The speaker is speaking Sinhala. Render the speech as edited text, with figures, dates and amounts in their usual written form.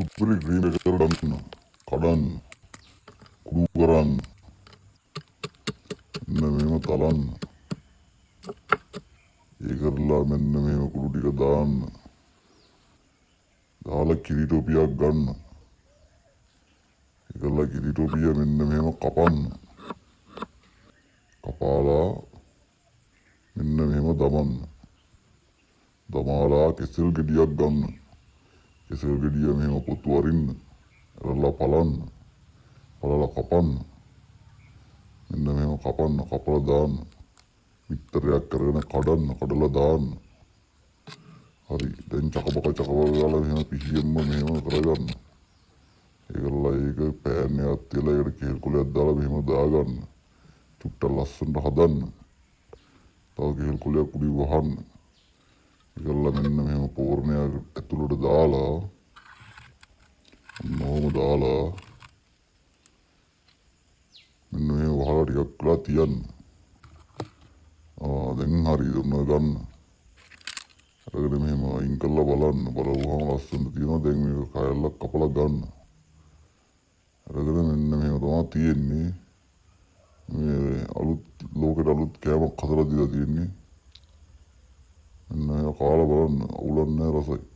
සුපිරි ක්‍රීම් එකකට ගන්න කඩන්න කුඩු කරන්න මෙන්න මෙහෙම තලන්න ඒ කරලා මෙන්න මෙහෙම කුඩු ටික දාන්න දාලා කිරි ටෝපියක් ගන්න ඒ කරලා කිරි ටෝපිය මෙන්න මෙහෙම කපන්න කපාලා මෙන්න මෙහෙම දමන්න දමාලා කෙසෙල් ගෙඩියක් ගන්න කෙසෙල් ගෙඩිය මෙහෙම පොතු අරින්න අරලා පලන්න පලලා කපන්න මෙන්න මෙහෙම කපන්න කපලා දාන්න මිත්තරයක් කරගෙන කඩන්න කඩලා දාන්න හරි දැන් චකපක ගාලා මෙහෙම පිහියෙන්ම මෙහෙම කරගන්න ඒකලා ඒක පෑන් එකක් තියලා ඒකට කෙල් කුලයක් දාලා මෙහෙම දාගන්න චුට්ට ලස්සනට හදන්න තව කෙල් කුලයක් උඩින් වහන්න ඒකලා මෙන්න මෙහෙම පෝරණයක් ඇතුළට දාලා මොහොම දාලා මෙන්න මෙහෙම වහලා ටිකක් වෙලා තියන්න දැන් හරි දුන්න ගන්න අරගෙන මෙහෙම අයින් කරලා බලන්න බලුවහම ලස්සනට තියෙනවා දැන් මේක කයල්ලක් කපලා ගන්න අරගෙන මෙන්න මෙහෙම තමයි තියෙන්නේ මේ අලුත් ලෝකෙට අලුත් කෑමක් හදලා දීලා තියෙන්නේ මෙන්න මේක කාලා බලන්න අවුලක් නැහැ රසයි